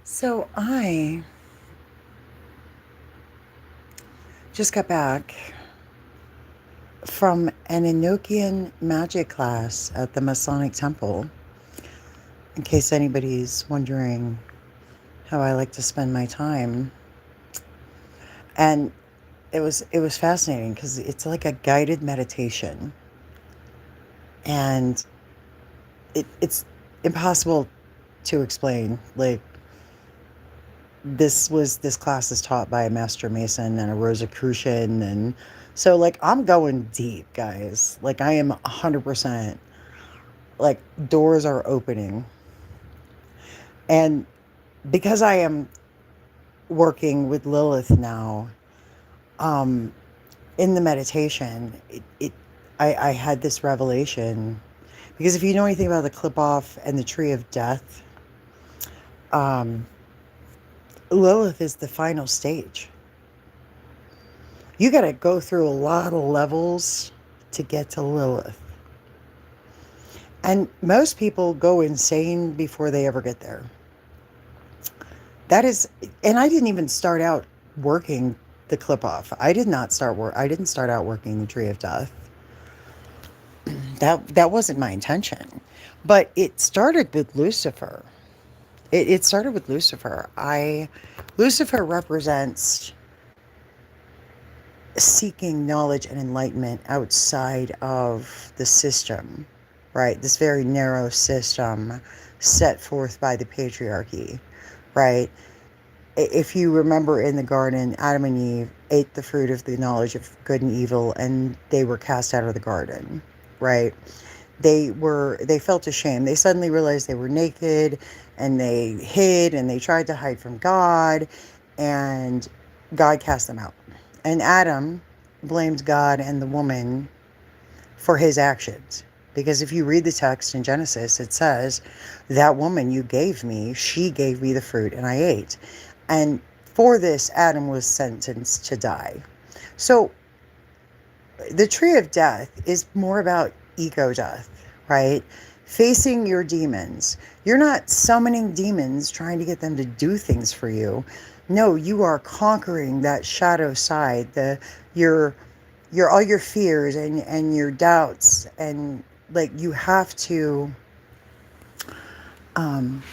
So I just got back from an Enochian magic class at the Masonic Temple. In case anybody's wondering how I like to spend my time, and it was fascinating because it's like a guided meditation, and it's impossible to explain. Like this class is taught by a master mason and a Rosicrucian, and so like I'm going deep, guys. Like I am 100%, like doors are opening. And because I am working with Lilith now, um in the meditation, I had this revelation, because if you know anything about the clip off and the tree of death, um Lilith is the final stage. You got to go through a lot of levels to get to Lilith. And most people go insane before they ever get there. That is, and I didn't even start out working the clip off. I didn't start out working the tree of death. That wasn't my intention. But it started with Lucifer. It started with Lucifer. I Lucifer represents seeking knowledge and enlightenment outside of the system, right? This very narrow system set forth by the patriarchy, right? If you remember in the garden, Adam and Eve ate the fruit of the knowledge of good and evil, and they were cast out of the garden, right? They felt ashamed. They suddenly realized they were naked, and they hid, and they tried to hide from God, and God cast them out. And Adam blamed God and the woman for his actions. Because if you read the text in Genesis, it says, that woman you gave me, she gave me the fruit and I ate. And for this, Adam was sentenced to die. So the tree of death is more about ego death, right? Facing your demons. You're not summoning demons trying to get them to do things for you. No, you are conquering that shadow side, your all your fears and your doubts, and like you have to um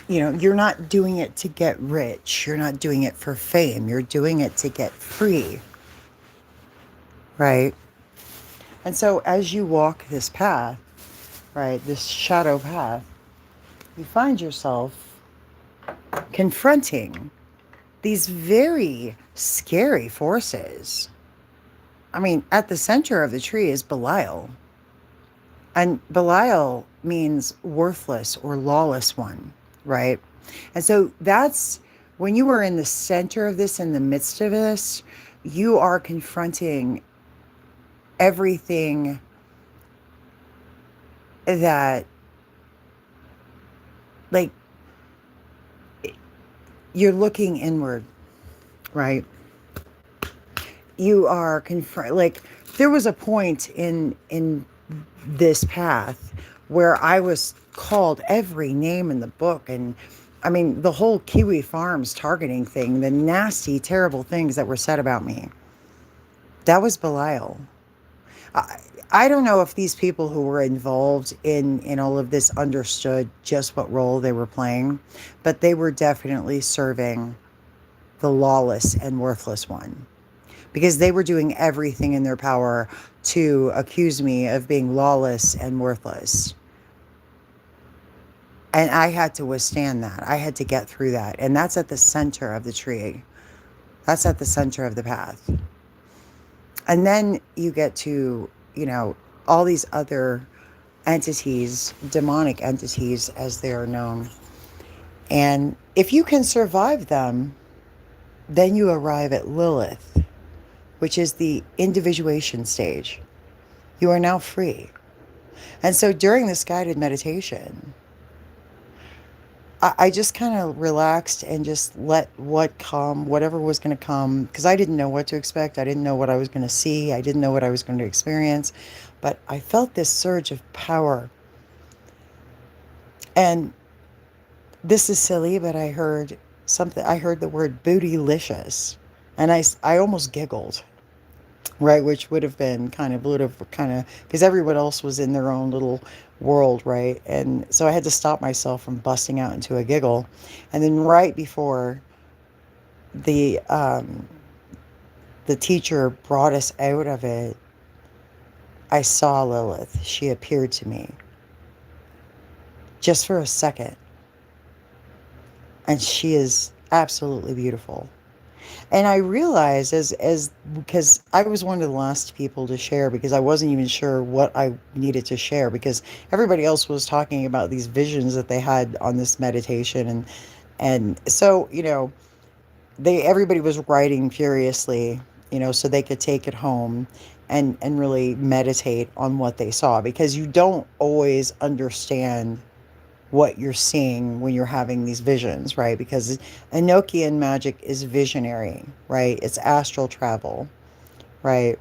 you're not doing it to get rich. You're not doing it for fame. You're doing it to get free, right? And so as you walk this path, right, this shadow path, you find yourself confronting these very scary forces. I mean, at the center of the tree is Belial. And Belial means worthless or lawless one, right? And so that's when you are in the center of this, in the midst of this, you are confronting everything that, like, you're looking inward, right? You are like, there was a point in this path where I was called every name in the book. And I mean, the whole Kiwi Farms targeting thing, the nasty, terrible things that were said about me, that was Belial. I, I don't know if these people who were involved in all of this understood just what role they were playing, but they were definitely serving the lawless and worthless one, because they were doing everything in their power to accuse me of being lawless and worthless. And I had to withstand that. I had to get through that. And that's at the center of the tree. That's at the center of the path. And then you get to, all these other entities, demonic entities as they are known. And if you can survive them, then you arrive at Lilith, which is the individuation stage. You are now free. And so during this guided meditation, I just kind of relaxed and just let whatever was going to come, because I didn't know what to expect. I didn't know what I was going to see. I didn't know what I was going to experience. But I felt this surge of power. And This is silly, but I heard something. I heard the word bootylicious, and I almost giggled, right? Which would have kind of, because everyone else was in their own little world, right? And so I had to stop myself from busting out into a giggle. And then right before the um, the teacher brought us out of it, I saw Lilith. She appeared to me just for a second, and she is absolutely beautiful. And I realized as because I was one of the last people to share because I wasn't even sure what I needed to share because everybody else was talking about these visions that they had on this meditation, and so they everybody was writing furiously, so they could take it home and really meditate on what they saw because you don't always understand what you're seeing when you're having these visions, right? Because Enochian magic is visionary, right? It's astral travel, right?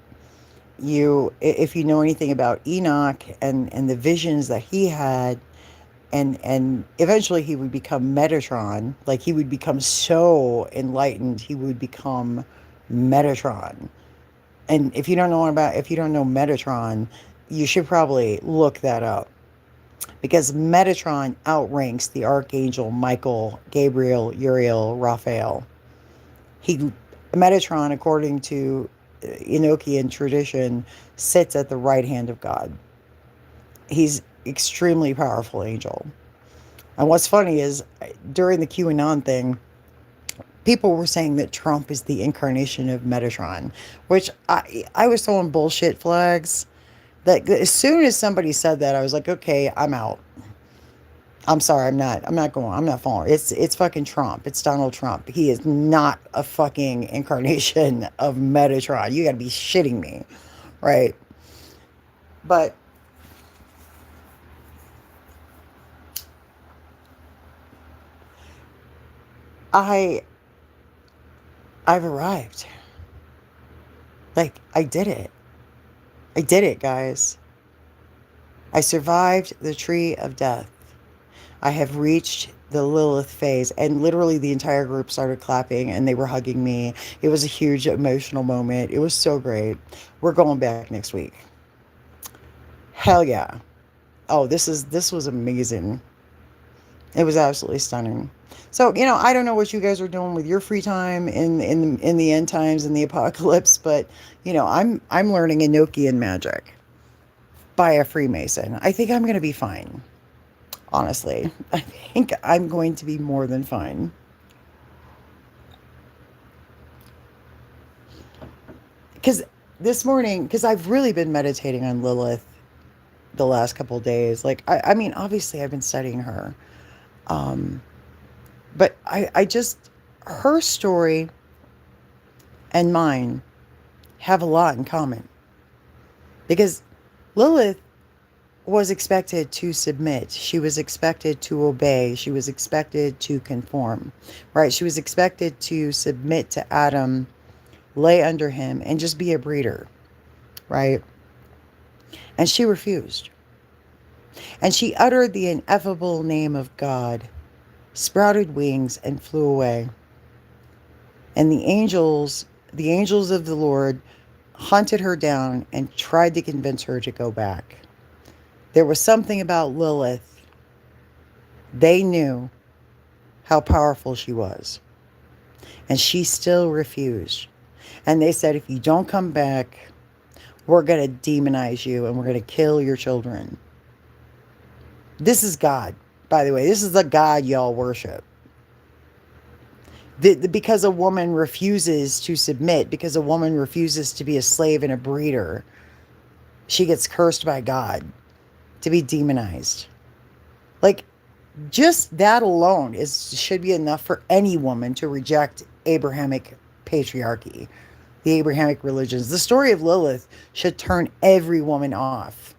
If you know anything about Enoch and the visions that he had, and eventually he would become Metatron, like he would become so enlightened, he would become Metatron. And if you don't know Metatron, you should probably look that up because Metatron outranks the Archangel Michael, Gabriel, Uriel, Raphael. He Metatron, according to Enochian tradition, sits at the right hand of God. He's extremely powerful angel. And what's funny is during the QAnon thing, people were saying that Trump is the incarnation of Metatron, which I was throwing bullshit flags. That as soon as somebody said that, I was like, okay, I'm out. I'm sorry, I'm not following. It's fucking Trump. It's Donald Trump. He is not a fucking incarnation of Metatron. You gotta be shitting me. Right. But I I've arrived. Like I did it. I did it, guys. I survived the tree of death. I have reached the Lilith phase. And literally the entire group started clapping and they were hugging me. It was a huge emotional moment. It was so great. We're going back next week. Hell yeah. Oh, this was amazing. It was absolutely stunning. So, I don't know what you guys are doing with your free time in the end times and the apocalypse, but I'm learning Enochian magic by a Freemason. I think I'm going to be fine. Honestly, I think I'm going to be more than fine. Because this morning, because I've really been meditating on Lilith the last couple of days. Like, I mean, obviously I've been studying her. Um, but I just, her story and mine have a lot in common. Because Lilith was expected to submit. She was expected to obey. She was expected to conform, right? She was expected to submit to Adam, lay under him, and just be a breeder, right? And she refused. And she uttered the ineffable name of God, sprouted wings, and flew away. And the angels of the Lord, hunted her down and tried to convince her to go back. There was something about Lilith. They knew how powerful she was. And she still refused. And they said, if you don't come back, we're going to demonize you and we're going to kill your children. This is God, by the way. This is the God y'all worship. Because a woman refuses to submit, because a woman refuses to be a slave and a breeder, she gets cursed by God to be demonized. Like, just that alone should be enough for any woman to reject Abrahamic patriarchy, the Abrahamic religions. The story of Lilith should turn every woman off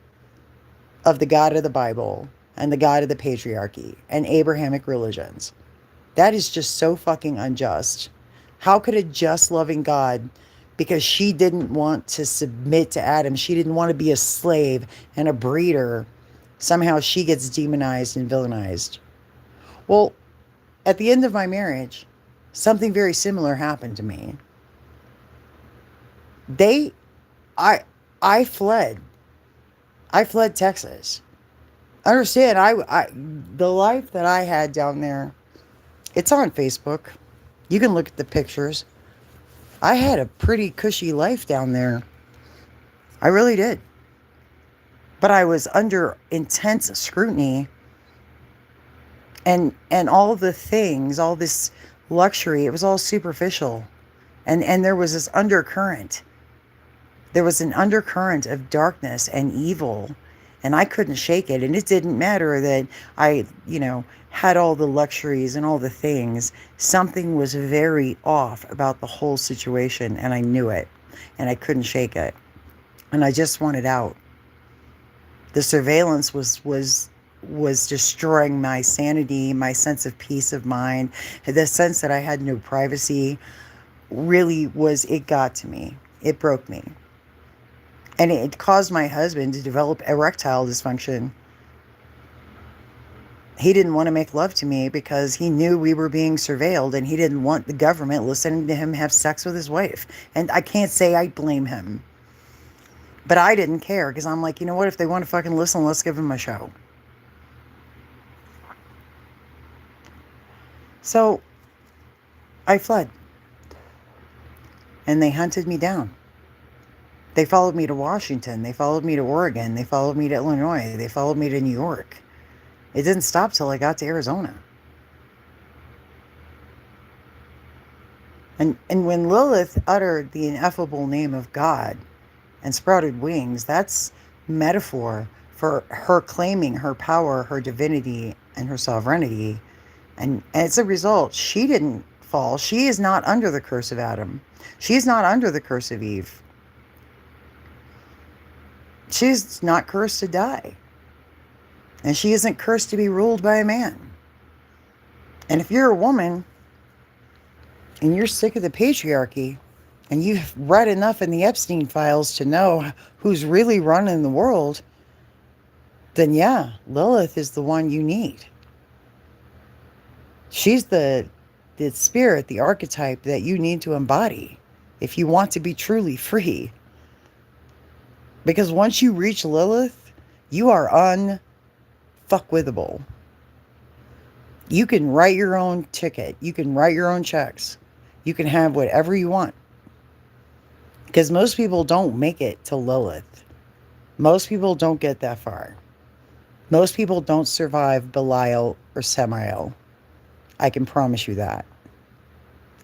of the God of the Bible and the God of the patriarchy and Abrahamic religions. That is just so fucking unjust. How could a just loving God, because she didn't want to submit to Adam, she didn't want to be a slave and a breeder, somehow she gets demonized and villainized? Well, At the end of my marriage, something very similar happened to me. They, I, I fled. I fled Texas. Understand, the life that I had down there, it's on Facebook. You can look at the pictures. I had a pretty cushy life down there. I really did. But I was under intense scrutiny, and all the things, all this luxury, it was all superficial. And there was this undercurrent. There was an undercurrent of darkness and evil, and I couldn't shake it. And it didn't matter that I, had all the luxuries and all the things. Something was very off about the whole situation, and I knew it, and I couldn't shake it. And I just wanted out. The surveillance was destroying my sanity, my sense of peace of mind, the sense that I had no privacy. It got to me. It broke me. And it caused my husband to develop erectile dysfunction. He didn't want to make love to me because he knew we were being surveilled, and he didn't want the government listening to him have sex with his wife. And I can't say I blame him. But I didn't care because I'm like, you know what? If they want to fucking listen, let's give them a show. So I fled. And they hunted me down. They followed me to Washington. They followed me to Oregon. They followed me to Illinois. They followed me to New York. It didn't stop till I got to Arizona. And when Lilith uttered the ineffable name of God and sprouted wings, that's metaphor for her claiming her power, her divinity, and her sovereignty. And as a result, she didn't fall. She is not under the curse of Adam. She is not under the curse of Eve. She's not cursed to die. And she isn't cursed to be ruled by a man. And if you're a woman and you're sick of the patriarchy and you've read enough in the Epstein files to know who's really running the world, then yeah, Lilith is the one you need. She's the spirit, the archetype that you need to embody if you want to be truly free. Because once you reach Lilith, you are unfuckwithable. You can write your own ticket. You can write your own checks. You can have whatever you want. Because most people don't make it to Lilith. Most people don't get that far. Most people don't survive Belial or Samael. I can promise you that.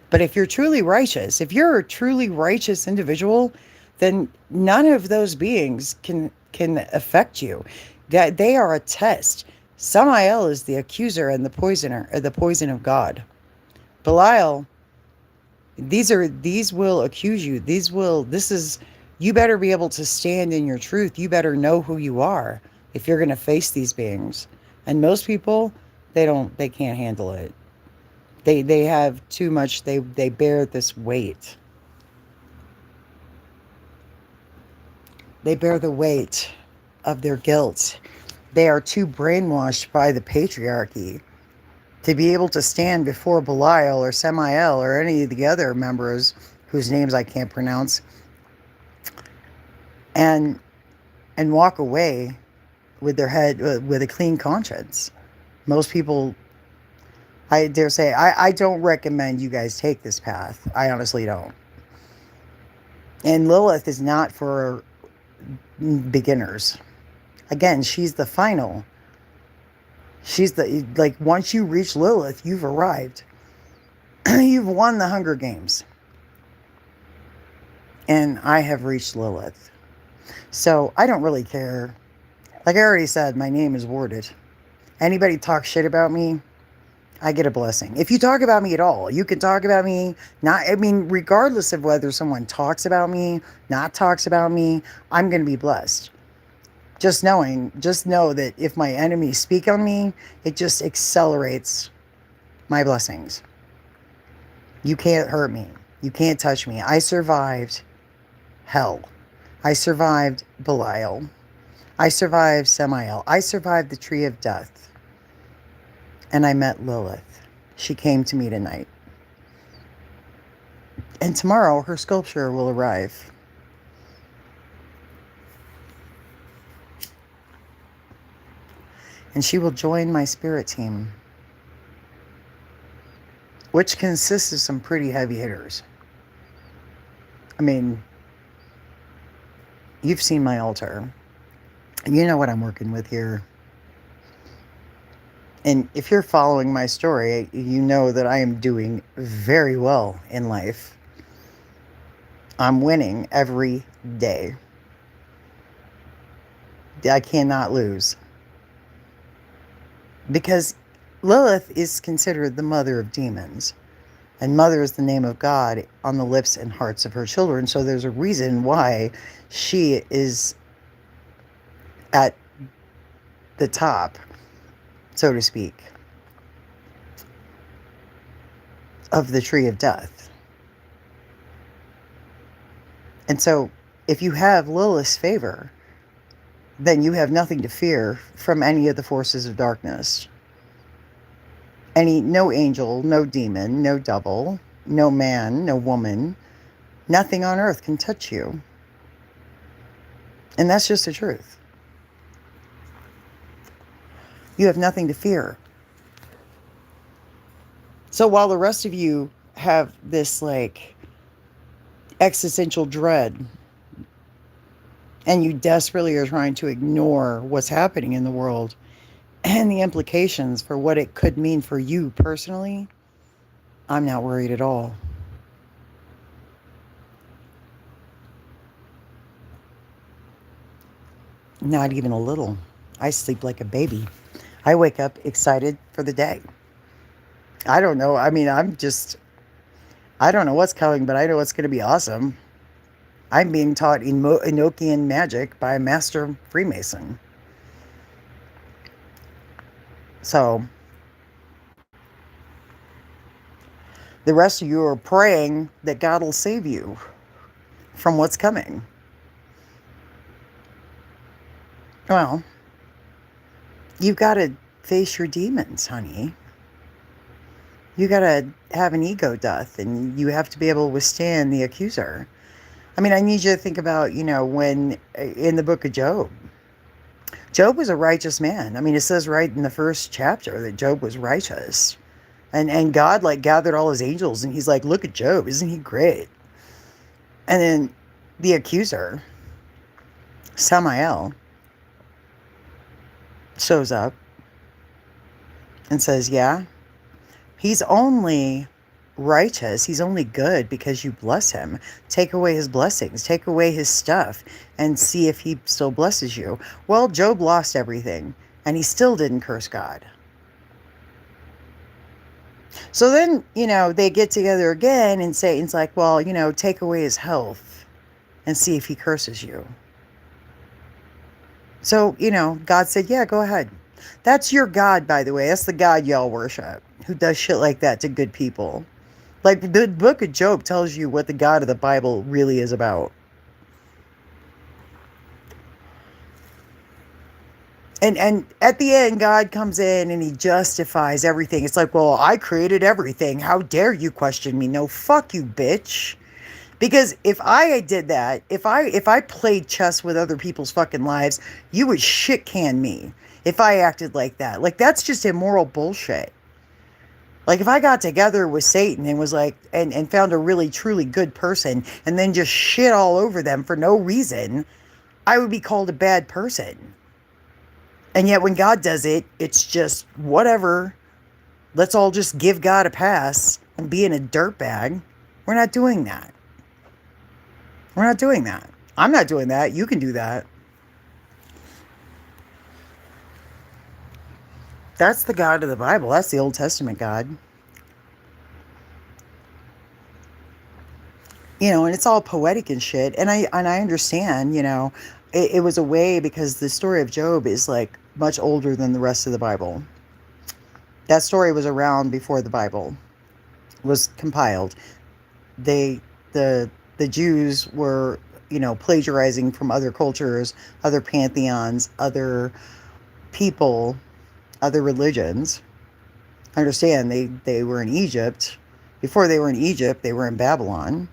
But if you're truly righteous, if you're a truly righteous individual, then none of those beings can affect you. That they are a test. Samael is the accuser and the poisoner, or the poison of God. Belial, these will accuse you. You better be able to stand in your truth. You better know who you are if you're going to face these beings. And most people, they can't handle it. They have too much, they bear this weight. They bear the weight of their guilt. They are too brainwashed by the patriarchy to be able to stand before Belial or Samael or any of the other members whose names I can't pronounce and walk away with their head, with a clean conscience. Most people, I dare say, I don't recommend you guys take this path. I honestly don't. And Lilith is not for beginners. Again, she's the final. She's once you reach Lilith, you've arrived. You've won the Hunger Games. And I have reached Lilith. So I don't really care. Like I already said, my name is warded. Anybody talk shit about me, I get a blessing. If you talk about me at all, you can talk about me, regardless of whether someone talks about me, not talks about me, I'm going to be blessed. Just know that if my enemies speak on me, it just accelerates my blessings. You can't hurt me. You can't touch me. I survived hell. I survived Belial. I survived Samael. I survived the tree of death. And I met Lilith. She came to me tonight. And tomorrow her sculpture will arrive. And she will join my spirit team, which consists of some pretty heavy hitters. I mean, you've seen my altar. You know what I'm working with here. And if you're following my story, you know that I am doing very well in life. I'm winning every day. I cannot lose. Because Lilith is considered the mother of demons. And mother is the name of God on the lips and hearts of her children. So there's a reason why she is at the top, so to speak, of the tree of death. And so if you have Lilith's favor, then you have nothing to fear from any of the forces of darkness. No angel, no demon, no devil, no man, no woman, nothing on earth can touch you. And that's just the truth. You have nothing to fear. So while the rest of you have this like existential dread and you desperately are trying to ignore what's happening in the world and the implications for what it could mean for you personally, I'm not worried at all. Not even a little. I sleep like a baby. I wake up excited for the day. I don't know. I mean, I don't know what's coming, but I know it's going to be awesome. I'm being taught Enochian magic by a master Freemason. So, the rest of you are praying that God will save you from what's coming. Well, you've got to face your demons, honey. You got to have an ego death, and you have to be able to withstand the accuser. I mean, I need you to think about, when in the book of Job was a righteous man. I mean, it says right in the first chapter that Job was righteous. And God, like, gathered all his angels, and he's like, look at Job. Isn't he great? And then the accuser, Samael, shows up and says, yeah, he's only righteous. He's only good because you bless him. Take away his blessings. Take away his stuff and see if he still blesses you. Well, Job lost everything and he still didn't curse God. So then, they get together again and Satan's like, well, take away his health and see if he curses you. So, God said, yeah, go ahead. That's your God, by the way. That's the God y'all worship, who does shit like that to good people. Like, the book of Job tells you what the God of the Bible really is about. And at the end, God comes in and he justifies everything. It's like, well, I created everything. How dare you question me? No, fuck you, bitch. Because if I did that, if I played chess with other people's fucking lives, you would shit can me if I acted like that. Like, that's just immoral bullshit. Like, if I got together with Satan and was like, and found a really, truly good person and then just shit all over them for no reason, I would be called a bad person. And yet when God does it, it's just whatever. Let's all just give God a pass and be in a dirtbag. We're not doing that. We're not doing that. I'm not doing that. You can do that. That's the God of the Bible. That's the Old Testament God. And it's all poetic and shit. And I understand, it was a way because the story of Job is like much older than the rest of the Bible. That story was around before the Bible was compiled. The Jews were, plagiarizing from other cultures, other pantheons, other people, other religions. Understand, they were in Egypt. Before they were in Egypt, they were in Babylon.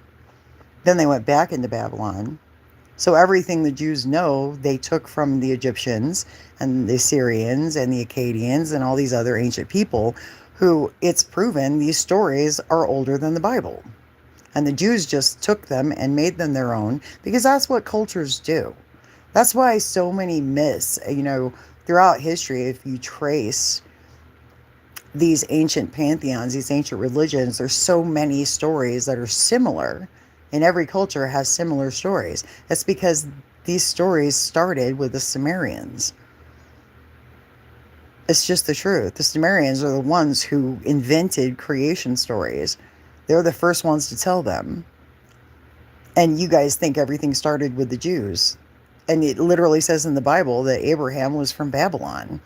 Then they went back into Babylon. So everything the Jews know, they took from the Egyptians and the Assyrians and the Akkadians and all these other ancient people who, it's proven, these stories are older than the Bible. And the Jews just took them and made them their own because that's what cultures do. That's why so many myths, throughout history, if you trace these ancient pantheons, these ancient religions, there's so many stories that are similar. And every culture has similar stories. That's because these stories started with the Sumerians. It's just the truth. The Sumerians are the ones who invented creation stories. They're the first ones to tell them. And you guys think everything started with the Jews. And it literally says in the Bible that Abraham was from Babylon.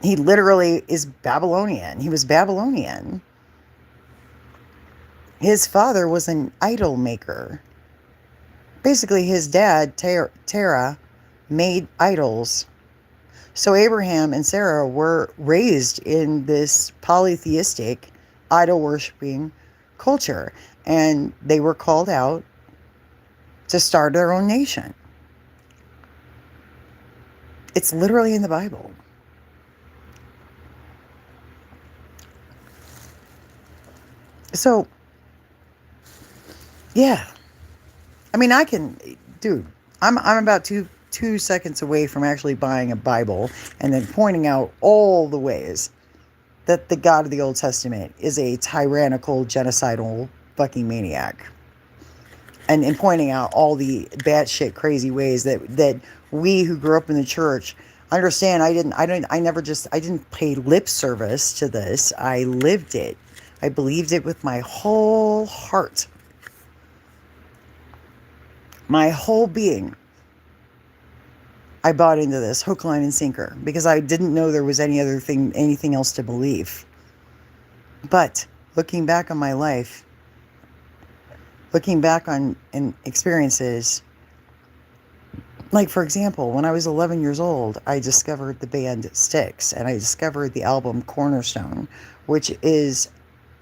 He literally is Babylonian. He was Babylonian. His father was an idol maker. Basically, his dad, Terah, made idols. So Abraham and Sarah were raised in this polytheistic, idol-worshipping culture. And they were called out to start their own nation. It's literally in the Bible. So, yeah. I mean, dude, I'm about two seconds away from actually buying a Bible and then pointing out all the ways that the God of the Old Testament is a tyrannical, genocidal fucking maniac. And pointing out all the batshit crazy ways that we who grew up in the church understand. I didn't pay lip service to this. I lived it. I believed it with my whole heart. My whole being. I bought into this hook, line, and sinker because I didn't know there was anything else to believe. But looking back on my life, looking back on experiences, like for example, when I was 11 years old, I discovered the band Styx and I discovered the album Cornerstone, which is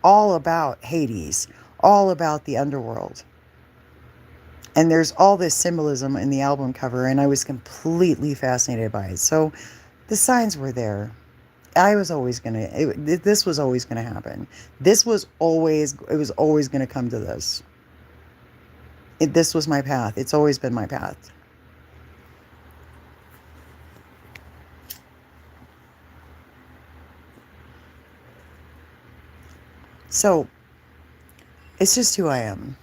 all about Hades, all about the underworld. And there's all this symbolism in the album cover, and I was completely fascinated by it. So the signs were there. This was always going to happen. It was always going to come to this. This was my path. It's always been my path. So it's just who I am.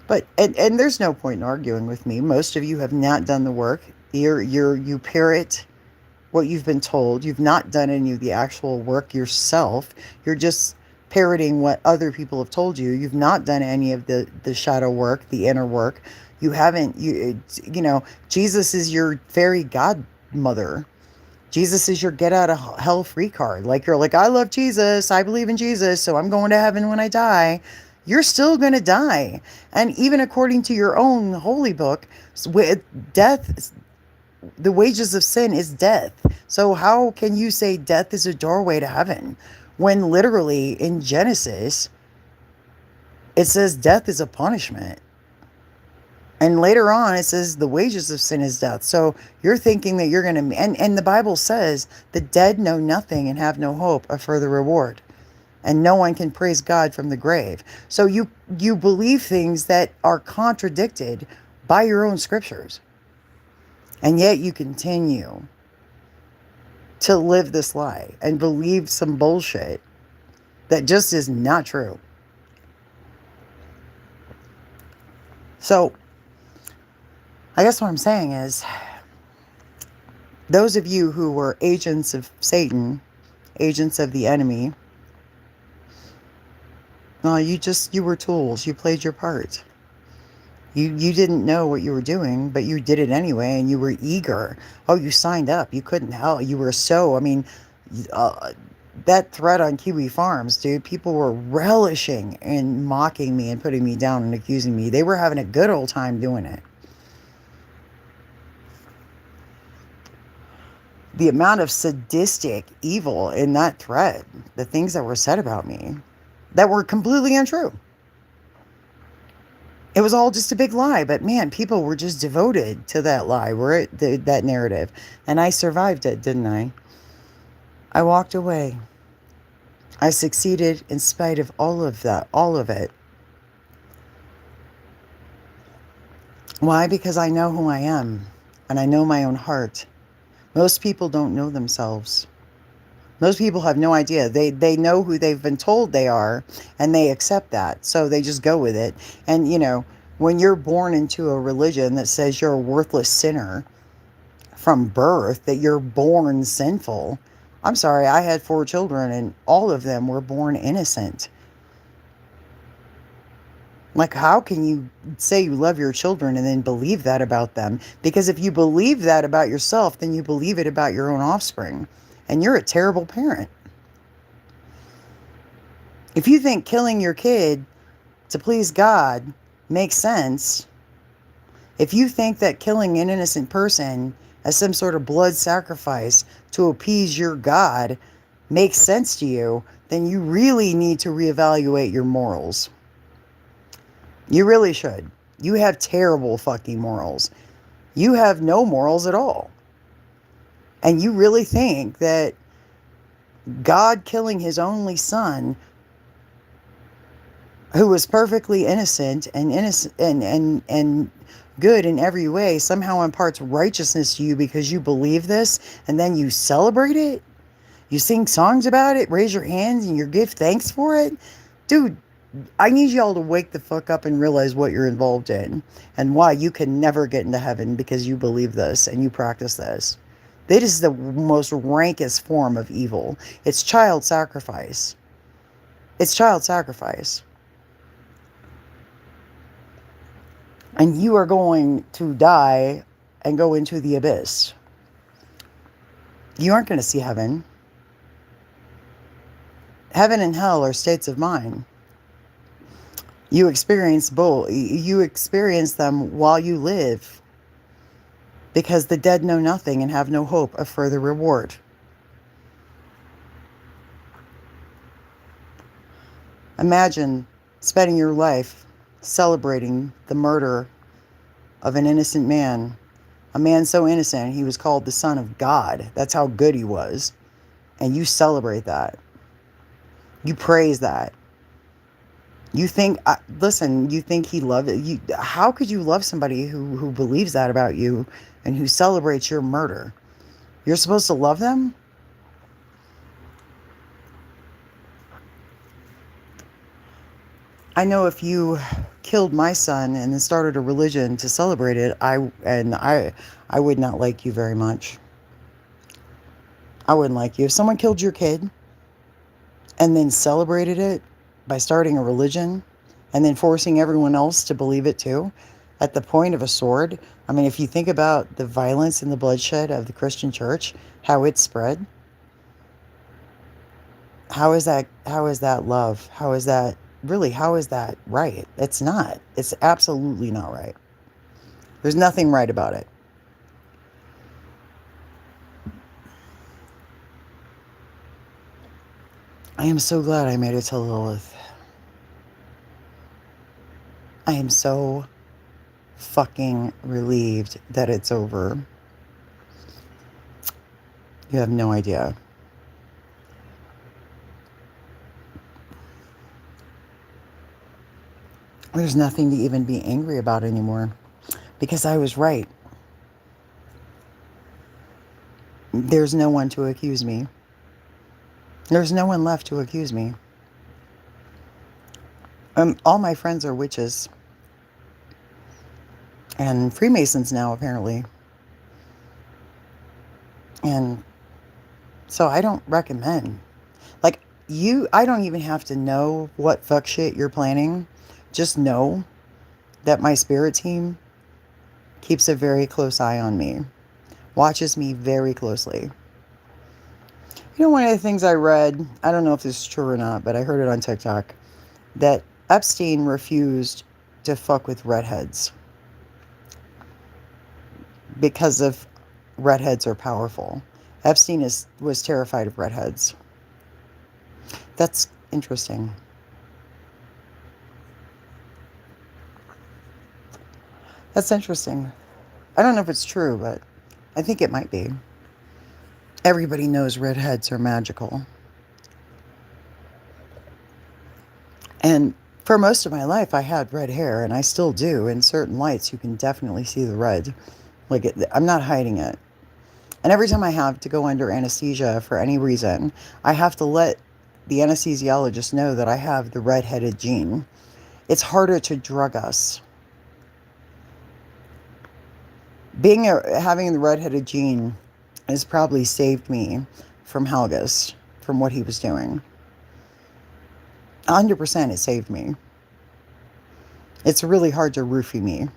But and there's no point in arguing with me. Most of you have not done the work. You parrot what you've been told. You've not done any of the actual work yourself. You're just parroting what other people have told you. You've not done any of the shadow work, the inner work. You haven't. Jesus is your fairy godmother. Jesus is your get out of hell free card. Like you're like, I love Jesus. I believe in Jesus. So I'm going to heaven when I die. You're still going to die. And even according to your own holy book, with death, the wages of sin is death. So how can you say death is a doorway to heaven when literally in Genesis, it says death is a punishment. And later on, it says the wages of sin is death. So you're thinking that you're going to, and the Bible says the dead know nothing and have no hope of further reward. And no one can praise God from the grave. So you believe things that are contradicted by your own scriptures. And yet you continue to live this lie and believe some bullshit that just is not true. So I guess what I'm saying is, those of you who were agents of Satan, agents of the enemy, no, you were tools. You played your part. You didn't know what you were doing, but you did it anyway, and you were eager. Oh, you signed up. You couldn't help. You were that threat on Kiwi Farms, dude, people were relishing in mocking me and putting me down and accusing me. They were having a good old time doing it. The amount of sadistic evil in that thread, the things that were said about me that were completely untrue. It was all just a big lie, but man, people were just devoted to that lie, that narrative. And I survived it, didn't I? I walked away. I succeeded in spite of all of that, all of it. Why? Because I know who I am and I know my own heart. Most people don't know themselves. Most people have no idea. They know who they've been told they are and they accept that. So they just go with it. And when you're born into a religion that says you're a worthless sinner from birth, that you're born sinful. I'm sorry, I had 4 children and all of them were born innocent. Like, how can you say you love your children and then believe that about them? Because if you believe that about yourself, then you believe it about your own offspring. And you're a terrible parent. If you think killing your kid to please God makes sense, if you think that killing an innocent person as some sort of blood sacrifice to appease your God makes sense to you, then you really need to reevaluate your morals. You really should. You have terrible fucking morals. You have no morals at all. And you really think that God killing his only son, who was perfectly innocent and good in every way, somehow imparts righteousness to you because you believe this, and then you celebrate it? You sing songs about it, raise your hands, and you give thanks for it? Dude, I need y'all to wake the fuck up and realize what you're involved in and why you can never get into heaven because you believe this and you practice this. This is the most rankest form of evil. It's child sacrifice. It's child sacrifice. And you are going to die and go into the abyss. You aren't going to see heaven. Heaven and hell are states of mind. You experience both. You experience them while you live, because the dead know nothing and have no hope of further reward. Imagine spending your life celebrating the murder of an innocent man, a man so innocent he was called the Son of God. That's how good he was. And you celebrate that. You praise that. You think, listen, you think he loved you. How could you love somebody who believes that about you and who celebrates your murder? You're supposed to love them? I know if you killed my son and then started a religion to celebrate it, I would not like you very much. I wouldn't like you. If someone killed your kid and then celebrated it by starting a religion and then forcing everyone else to believe it too, at the point of a sword. I mean, if you think about the violence and the bloodshed of the Christian church, how it spread, how is that love? How is that right? It's not. It's absolutely not right. There's nothing right about it. I am so glad I made it to Lilith. I am so fucking relieved that it's over. You have no idea. There's nothing to even be angry about anymore because I was right. There's no one to accuse me. There's no one left to accuse me. All my friends are witches and Freemasons now, apparently. And so I don't recommend. Like, I don't even have to know what fuck shit you're planning. Just know that my spirit team keeps a very close eye on me. Watches me very closely. You know, one of the things I read, I don't know if this is true or not, but I heard it on TikTok, that Epstein refused to fuck with redheads because of redheads are powerful. Epstein was terrified of redheads. That's interesting. That's interesting. I don't know if it's true, but I think it might be. Everybody knows redheads are magical. And for most of my life, I had red hair, and I still do. In certain lights, you can definitely see the red. I'm not hiding it. And every time I have to go under anesthesia for any reason, I have to let the anesthesiologist know that I have the red-headed gene. It's harder to drug us. Having the red-headed gene has probably saved me from Helgus, from what he was doing. 100% it saved me. It's really hard to roofie me.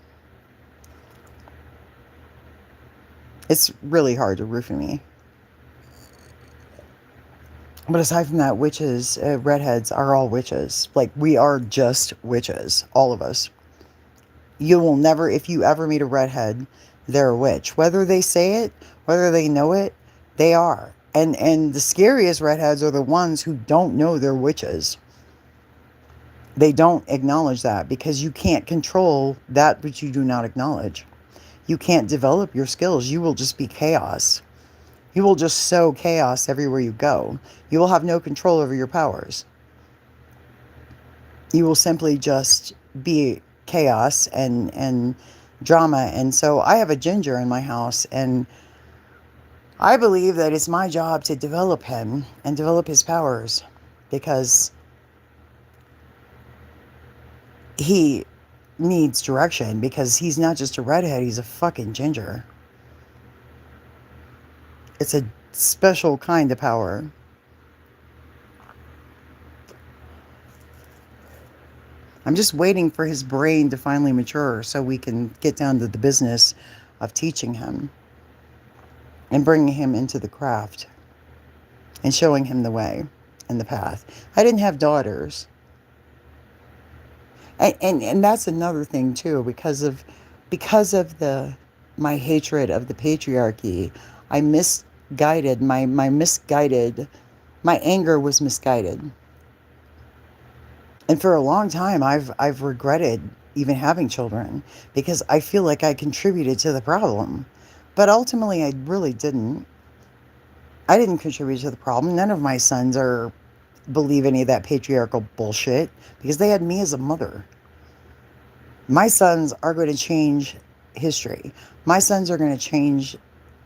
It's really hard to roofie me. But aside from that, witches, redheads are all witches. Like, we are just witches, all of us. You will never, if you ever meet a redhead, they're a witch. Whether they say it, whether they know it, they are. And the scariest redheads are the ones who don't know they're witches. They don't acknowledge that because you can't control that which you do not acknowledge. You can't develop your skills. You will just be chaos. You will just sow chaos everywhere you go. You will have no control over your powers. You will simply just be chaos and drama. And so I have a ginger in my house, and I believe that it's my job to develop him and develop his powers, because he needs direction, because he's not just a redhead, he's a fucking ginger. It's a special kind of power. I'm just waiting for his brain to finally mature so we can get down to the business of teaching him and bringing him into the craft and showing him the way and the path. I didn't have daughters. And that's another thing too, because of my hatred of the patriarchy. I misguided my anger was misguided. And for a long time, I've regretted even having children, because I feel like I contributed to the problem. But ultimately, I really didn't. I didn't contribute to the problem. None of my sons believe any of that patriarchal bullshit, because they had me as a mother. My sons are going to change history. My sons are going to change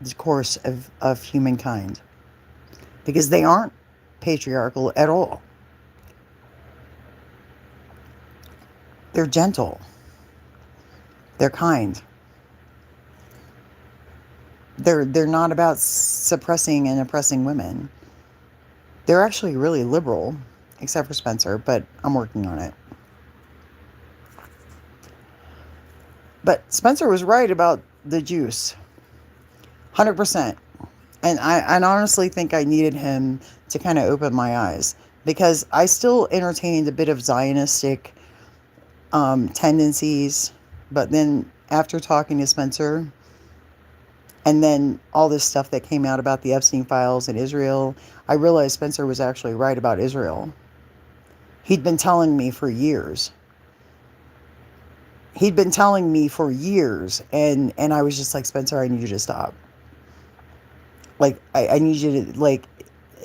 the course of humankind, because they aren't patriarchal at all. They're gentle. They're kind. They're not about suppressing and oppressing women. They're actually really liberal, except for Spencer, but I'm working on it. But Spencer was right about the juice. 100%. And I honestly think I needed him to kind of open my eyes, because I still entertained a bit of Zionistic tendencies. But then after talking to Spencer, and then all this stuff that came out about the Epstein files and Israel, I realized Spencer was actually right about Israel. He'd been telling me for years. And I was just like, Spencer, I need you to stop. Like, I need you to, like,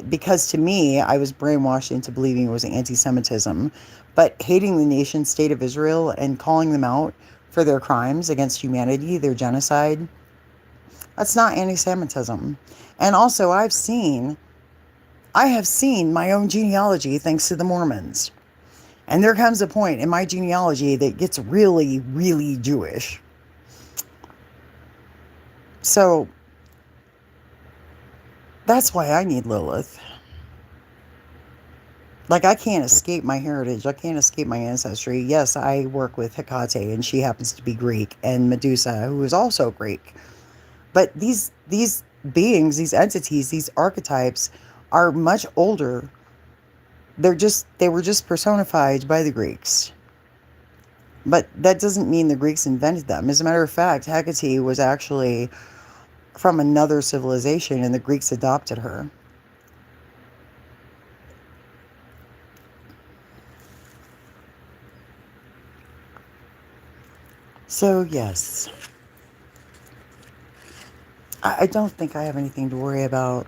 because to me, I was brainwashed into believing it was anti-Semitism. But hating the nation state of Israel and calling them out for their crimes against humanity, their genocide, that's not anti-Semitism. And also, I have seen my own genealogy thanks to the Mormons. And there comes a point in my genealogy that gets really, really Jewish. So that's why I need Lilith. Like, I can't escape my heritage. I can't escape my ancestry. Yes, I work with Hecate, and she happens to be Greek, and Medusa, who is also Greek. But these beings, these entities, these archetypes are much older. They were just personified by the Greeks. But that doesn't mean the Greeks invented them. As a matter of fact, Hecate was actually from another civilization, and the Greeks adopted her. So, yes, I don't think I have anything to worry about.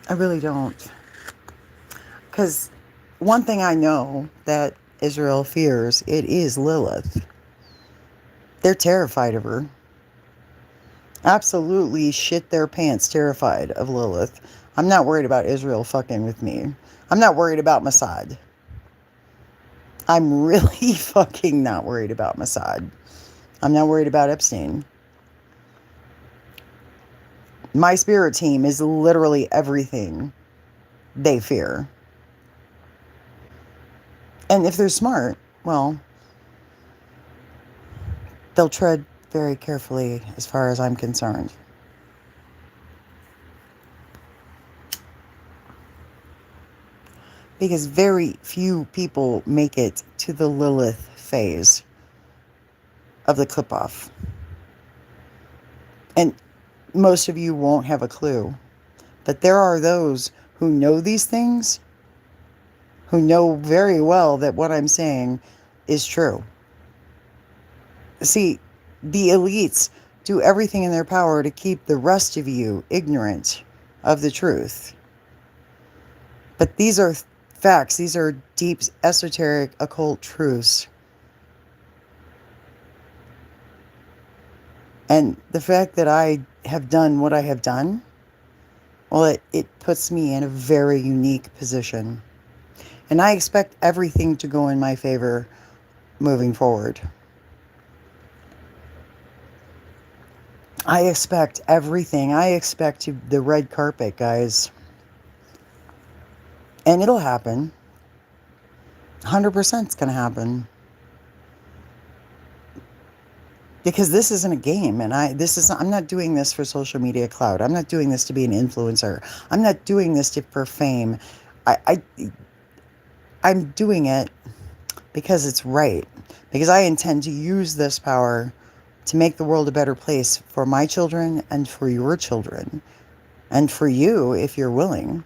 I really don't. Because one thing I know that Israel fears, it is Lilith. They're terrified of her. Absolutely shit their pants terrified of Lilith. I'm not worried about Israel fucking with me. I'm not worried about Mossad. I'm really fucking not worried about Mossad. I'm not worried about Epstein. My spirit team is literally everything they fear. And if they're smart, well, they'll tread very carefully as far as I'm concerned. Because very few people make it to the Lilith phase of the clip off. And most of you won't have a clue. But there are those who know these things, who know very well that what I'm saying is true. See, the elites do everything in their power to keep the rest of you ignorant of the truth. But these are facts. These are deep, esoteric, occult truths. And the fact that I have done what I have done, well, it puts me in a very unique position. And I expect everything to go in my favor moving forward. I expect everything. I expect the red carpet, guys. And it'll happen. 100% it's going to happen. Because this isn't a game, and I'm not doing this for social media clout. I'm not doing this to be an influencer. I'm not doing this for fame. I'm doing it because it's right. Because I intend to use this power to make the world a better place for my children and for your children. And for you, if you're willing.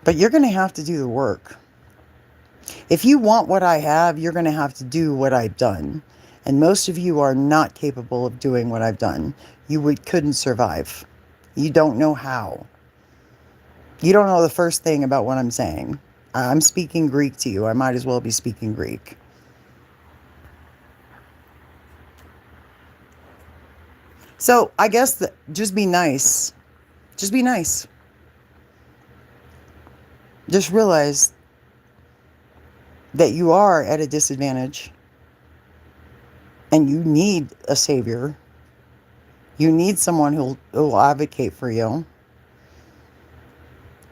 But you're going to have to do the work. If you want what I have, you're going to have to do what I've done. And most of you are not capable of doing what I've done. You couldn't survive. You don't know how. You don't know the first thing about what I'm saying. I'm speaking Greek to you. I might as well be speaking Greek. So I guess just be nice. Just be nice. Just realize that you are at a disadvantage. And you need a savior. You need someone who'll advocate for you.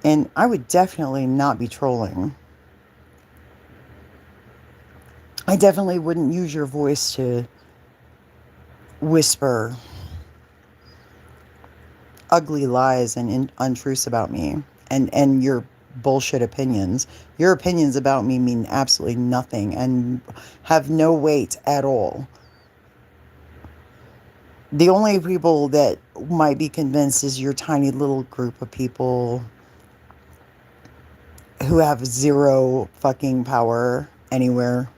And I would definitely not be trolling. I definitely wouldn't use your voice to whisper ugly lies and untruths about me and your bullshit opinions. Your opinions about me mean absolutely nothing and have no weight at all. The only people that might be convinced is your tiny little group of people who have zero fucking power anywhere.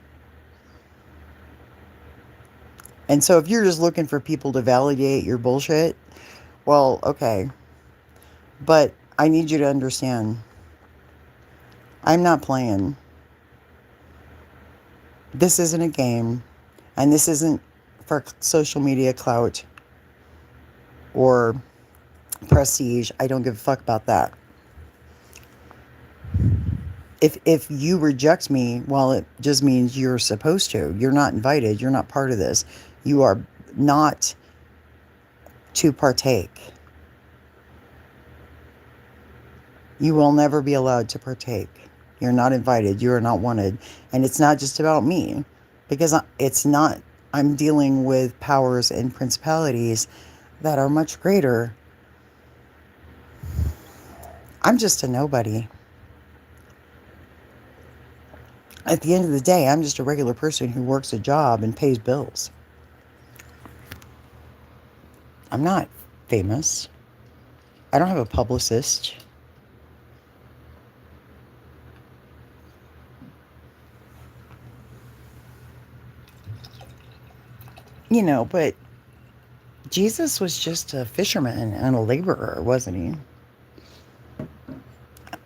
And so if you're just looking for people to validate your bullshit, well, okay. But I need you to understand, I'm not playing. This isn't a game. And this isn't for social media clout or prestige. I don't give a fuck about that. If you reject me, well, it just means you're supposed to. You're not invited. You're not part of this. You are not to partake. You will never be allowed to partake. You're not invited. You are not wanted. And it's not just about me. Because it's not, I'm dealing with powers and principalities that are much greater. I'm just a nobody. At the end of the day, I'm just a regular person who works a job and pays bills. I'm not famous. I don't have a publicist. But Jesus was just a fisherman and a laborer, wasn't he?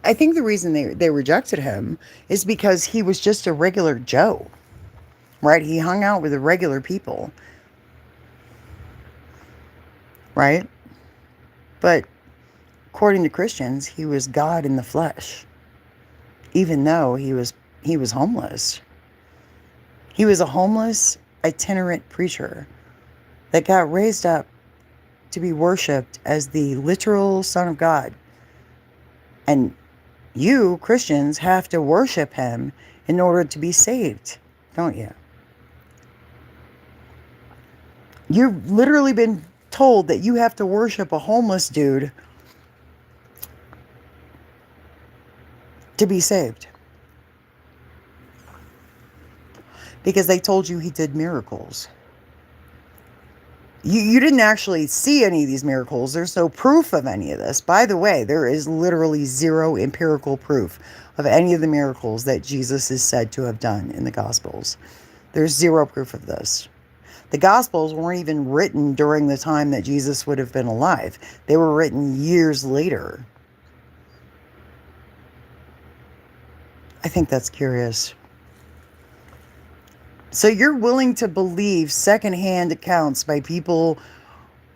I think the reason they rejected him is because he was just a regular Joe, right? He hung out with the regular people, right? But according to Christians, he was God in the flesh, even though he was homeless. He was a homeless, itinerant preacher that got raised up to be worshipped as the literal Son of God. And you, Christians, have to worship him in order to be saved, don't you? You've literally been told that you have to worship a homeless dude to be saved. Because they told you he did miracles. You didn't actually see any of these miracles. There's no proof of any of this. By the way, there is literally zero empirical proof of any of the miracles that Jesus is said to have done in the Gospels. There's zero proof of this. The Gospels weren't even written during the time that Jesus would have been alive. They were written years later. I think that's curious. So you're willing to believe secondhand accounts by people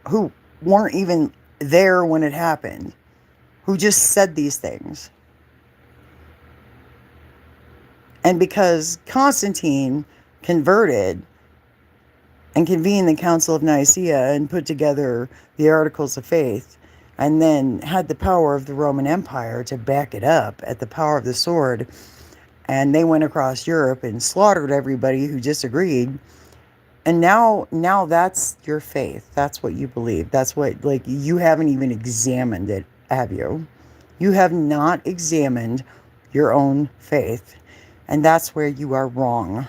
who weren't even there when it happened, who just said these things. And because Constantine converted and convened the Council of Nicaea and put together the Articles of Faith, and then had the power of the Roman Empire to back it up at the power of the sword, and they went across Europe and slaughtered everybody who disagreed. And now that's your faith. That's what you believe. That's what, like, you haven't even examined it, have you? You have not examined your own faith. And that's where you are wrong.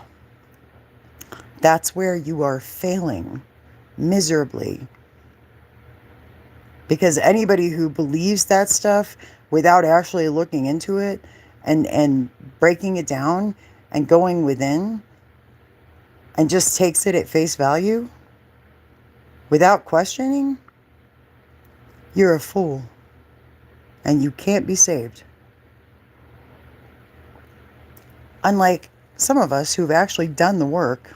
That's where you are failing miserably. Because anybody who believes that stuff without actually looking into it and breaking it down and going within and just takes it at face value without questioning, you're a fool and you can't be saved. Unlike some of us who've actually done the work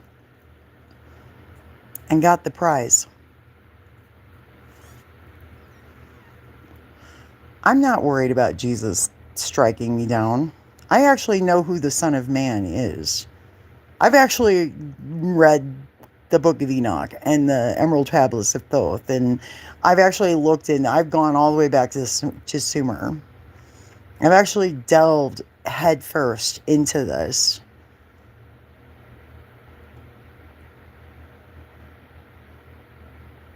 and got the prize. I'm not worried about Jesus striking me down. I actually know who the Son of Man is. I've actually read the Book of Enoch and the Emerald Tablets of Thoth, and I've actually looked in, I've gone all the way back to Sumer. I've actually delved headfirst into this.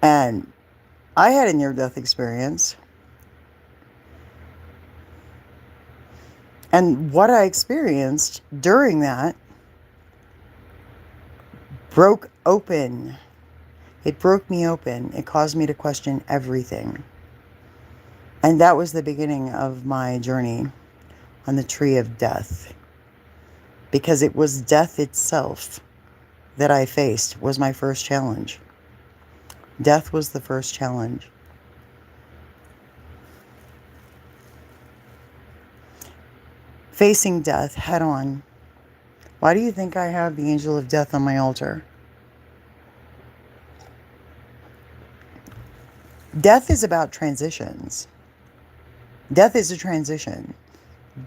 And I had a near-death experience. And what I experienced during that broke open. It broke me open. It caused me to question everything. And that was the beginning of my journey on the tree of death. Because it was death itself that I faced, was my first challenge. Death was the first challenge. Facing death head on. Why do you think I have the angel of death on my altar? Death is about transitions. Death is a transition.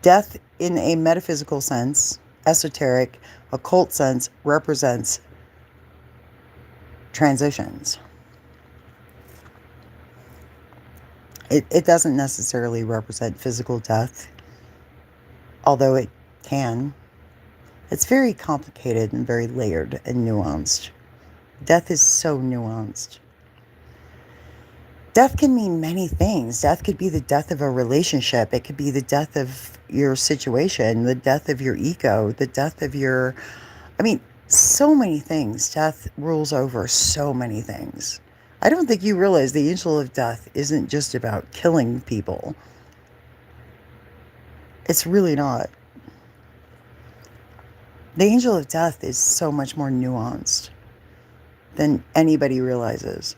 Death in a metaphysical sense, esoteric, occult sense, represents transitions. It doesn't necessarily represent physical death, although it can. It's very complicated and very layered and nuanced. Death is so nuanced. Death can mean many things. Death could be the death of a relationship. It could be the death of your situation, the death of your ego, the death of your... so many things. Death rules over so many things. I don't think you realize the angel of death isn't just about killing people. It's really not. The angel of death is so much more nuanced than anybody realizes.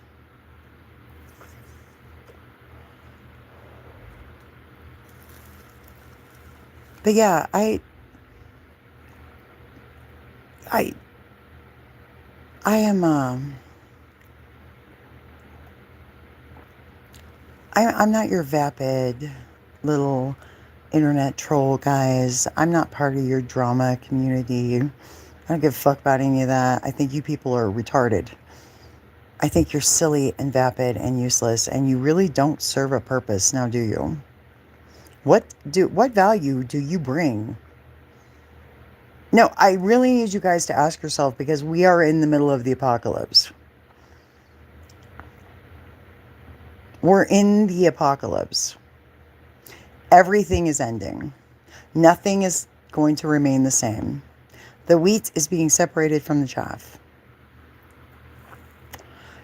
But yeah, I, I am, I'm not your vapid little internet troll, guys. I'm not part of your drama community. I don't give a fuck about any of that. I think you people are retarded. I think you're silly and vapid and useless, and you really don't serve a purpose, now do you? What value do you bring? No, I really need you guys to ask yourself, because we are in the middle of the apocalypse. We're in the apocalypse. Everything is ending. Nothing is going to remain the same. The wheat is being separated from the chaff.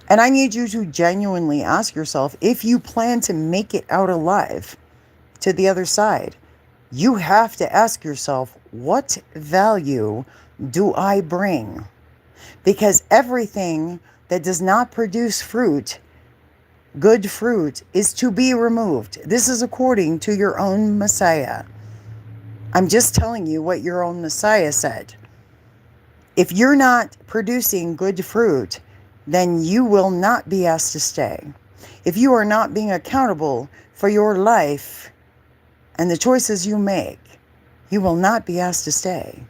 And I need you to genuinely ask yourself, if you plan to make it out alive to the other side, you have to ask yourself, what value do I bring? Because everything that does not produce fruit, good fruit, is to be removed. This is according to your own Messiah. I'm just telling you what your own Messiah said. If you're not producing good fruit, then you will not be asked to stay. If you are not being accountable for your life and the choices you make, you will not be asked to stay.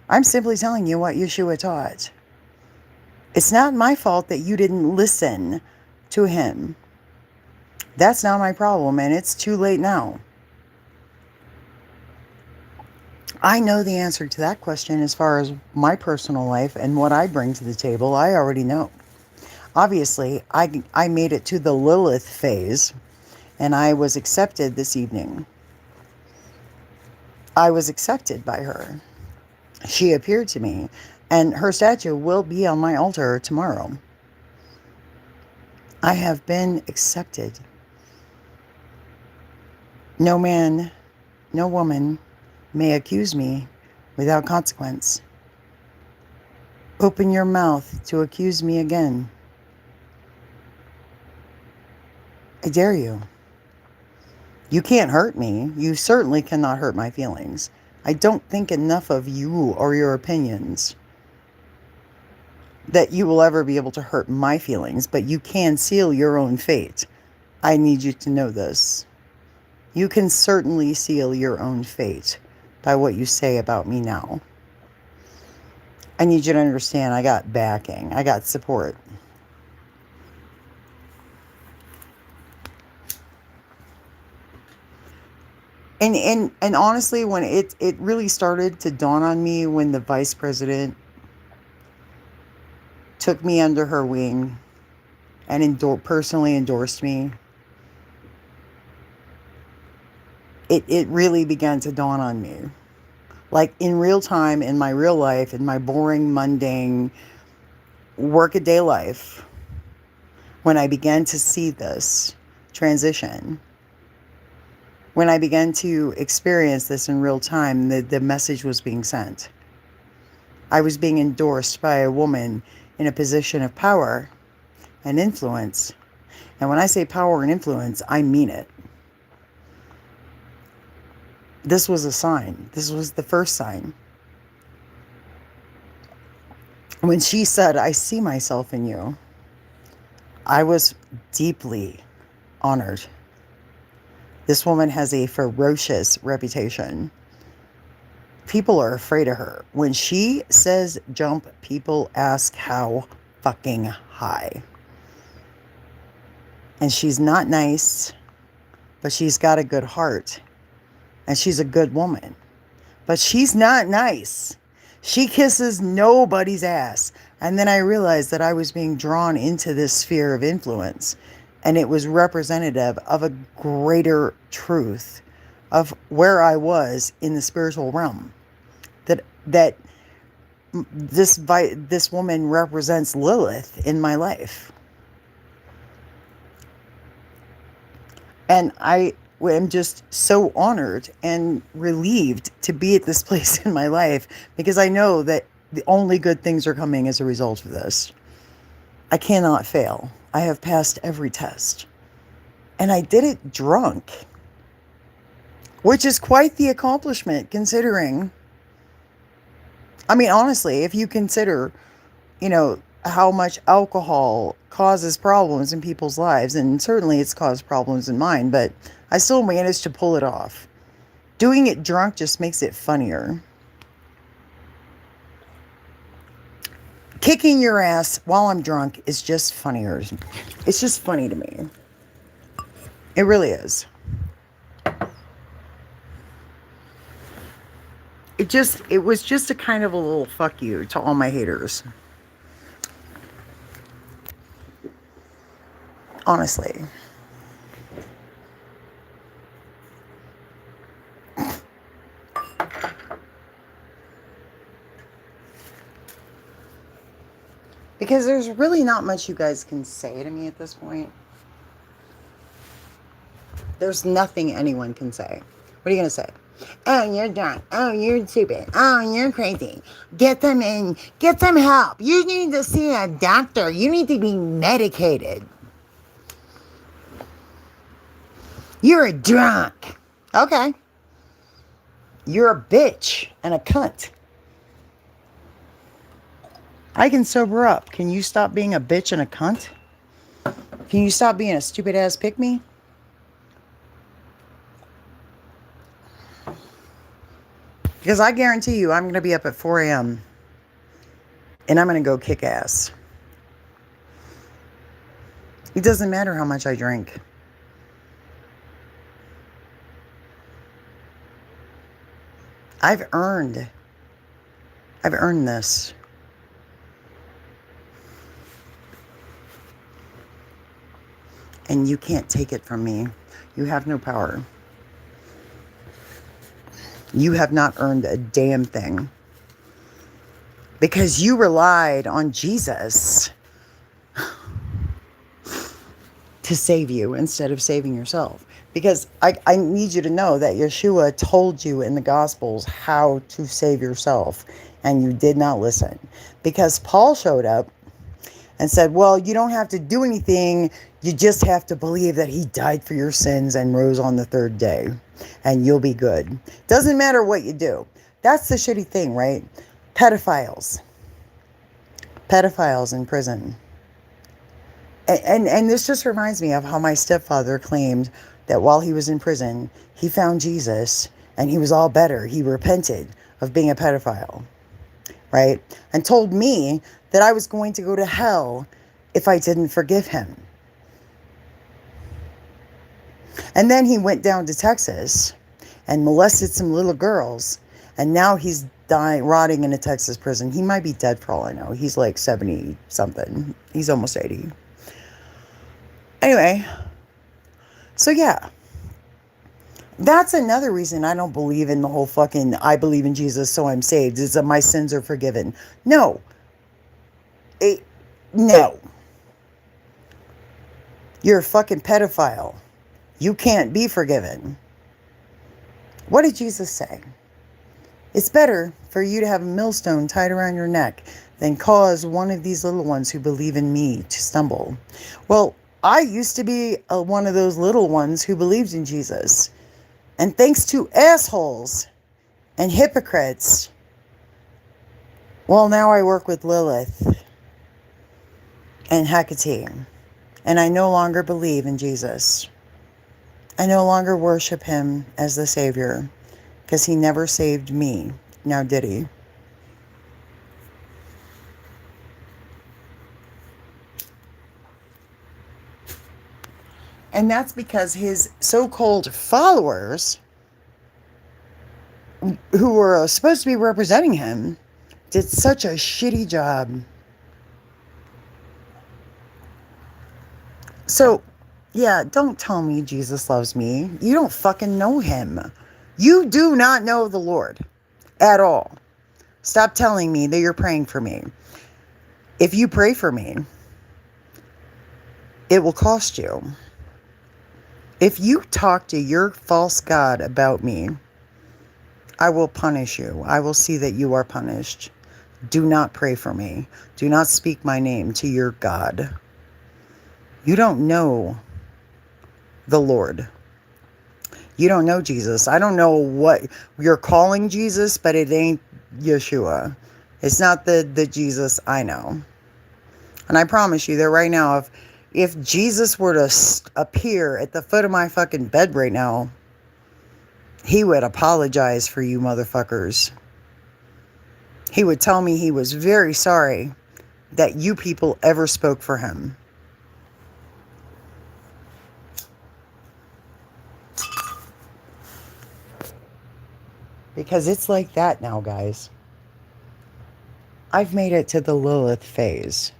I'm simply telling you what Yeshua taught. It's not my fault that you didn't listen to him. That's not my problem, and it's too late now. I know the answer to that question as far as my personal life and what I bring to the table. I already know. Obviously, I made it to the Lilith phase, and I was accepted this evening. I was accepted by her. She appeared to me, and her statue will be on my altar tomorrow. I have been accepted. No man, no woman may accuse me without consequence. Open your mouth to accuse me again. I dare you. You can't hurt me. You certainly cannot hurt my feelings. I don't think enough of you or your opinions that you will ever be able to hurt my feelings, but you can seal your own fate. I need you to know this. You can certainly seal your own fate by what you say about me now. I need you to understand, I got backing. I got support. And honestly, when it really started to dawn on me, when the vice president took me under her wing and personally endorsed me, it really began to dawn on me. Like in real time, in my real life, in my boring, mundane, workaday life, when I began to see this transition, when I began to experience this in real time, the message was being sent. I was being endorsed by a woman in a position of power and influence. And when I say power and influence, I mean it. This was a sign. This was the first sign. When she said, I see myself in you, I was deeply honored. This woman has a ferocious reputation. People are afraid of her. When she says jump, people ask how fucking high. And she's not nice, but she's got a good heart. And she's a good woman. But she's not nice. She kisses nobody's ass. And then I realized that I was being drawn into this sphere of influence. And it was representative of a greater truth of where I was in the spiritual realm. That this woman represents Lilith in my life. And I am just so honored and relieved to be at this place in my life because I know that the only good things are coming as a result of this. I cannot fail. I have passed every test. And I did it drunk, which is quite the accomplishment considering. I mean, honestly, if you consider, how much alcohol causes problems in people's lives, and certainly it's caused problems in mine, but I still managed to pull it off. Doing it drunk just makes it funnier. Kicking your ass while I'm drunk is just funnier. It's just funny to me. It really is. It was just a kind of a little fuck you to all my haters. Honestly. Because there's really not much you guys can say to me at this point. There's nothing anyone can say. What are you going to say? Oh, you're drunk. Oh, you're stupid. Oh, you're crazy. Get them in. Get them help. You need to see a doctor. You need to be medicated. You're a drunk. Okay. You're a bitch and a cunt. I can sober up. Can you stop being a bitch and a cunt? Can you stop being a stupid ass pick-me? Because I guarantee you I'm going to be up at 4 a.m. and I'm going to go kick ass. It doesn't matter how much I drink. I've earned this. And you can't take it from me. You have no power. You have not earned a damn thing. Because you relied on Jesus to save you instead of saving yourself. Because I need you to know that Yeshua told you in the Gospels how to save yourself. And you did not listen. Because Paul showed up and said, well, you don't have to do anything. You just have to believe that he died for your sins and rose on the third day. And you'll be good. Doesn't matter what you do. That's the shitty thing, right? Pedophiles in prison. And this just reminds me of how my stepfather claimed that while he was in prison, he found Jesus and he was all better. He repented of being a pedophile, right? And told me that I was going to go to hell if I didn't forgive him. And then he went down to Texas and molested some little girls. And now he's rotting in a Texas prison. He might be dead for all I know. He's like 70 something. He's almost 80. Anyway, so yeah. That's another reason I don't believe in the whole fucking I believe in Jesus so I'm saved. Is that my sins are forgiven. No. No. You're a fucking pedophile. You can't be forgiven. What did Jesus say? It's better for you to have a millstone tied around your neck than cause one of these little ones who believe in me to stumble. Well, I used to be one of those little ones who believed in Jesus. And thanks to assholes and hypocrites, well, now I work with Lilith and Hecate. And I no longer believe in Jesus. I no longer worship him as the Savior. Because he never saved me. Now did he? And that's because his so-called followers, who were supposed to be representing him, did such a shitty job. So, yeah, don't tell me Jesus loves me. You don't fucking know him. You do not know the Lord at all. Stop telling me that you're praying for me. If you pray for me, it will cost you. If you talk to your false God about me, I will punish you. I will see that you are punished. Do not pray for me. Do not speak my name to your God. You don't know the Lord. You don't know Jesus. I don't know what you're calling Jesus, but it ain't Yeshua. It's not the Jesus I know. And I promise you that right now, if Jesus were to appear at the foot of my fucking bed right now, he would apologize for you motherfuckers. He would tell me he was very sorry that you people ever spoke for him. Because it's like that now, guys. I've made it to the Lilith phase.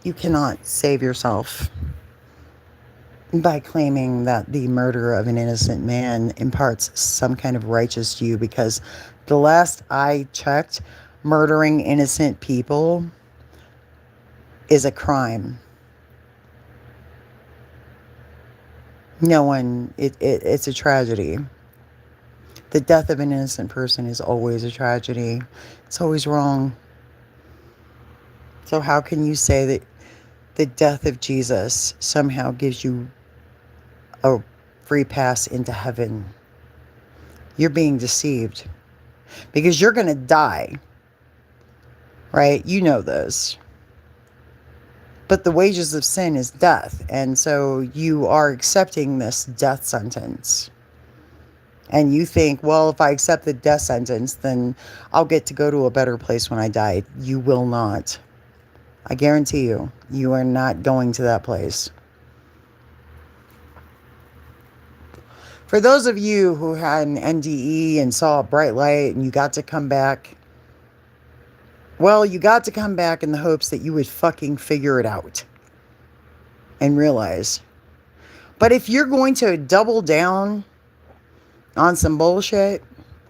You cannot save yourself by claiming that the murder of an innocent man imparts some kind of righteousness to you, because the last I checked, murdering innocent people is a crime. It's a tragedy. The death of an innocent person is always a tragedy. It's always wrong. So how can you say that the death of Jesus somehow gives you a free pass into heaven? You're being deceived, because you're going to die, right? You know this. But the wages of sin is death. And so you are accepting this death sentence. And you think, well, if I accept the death sentence, then I'll get to go to a better place when I die. You will not. I guarantee you, you are not going to that place. For those of you who had an NDE and saw a bright light and you got to come back, well, you got to come back in the hopes that you would fucking figure it out and realize. But if you're going to double down on some bullshit,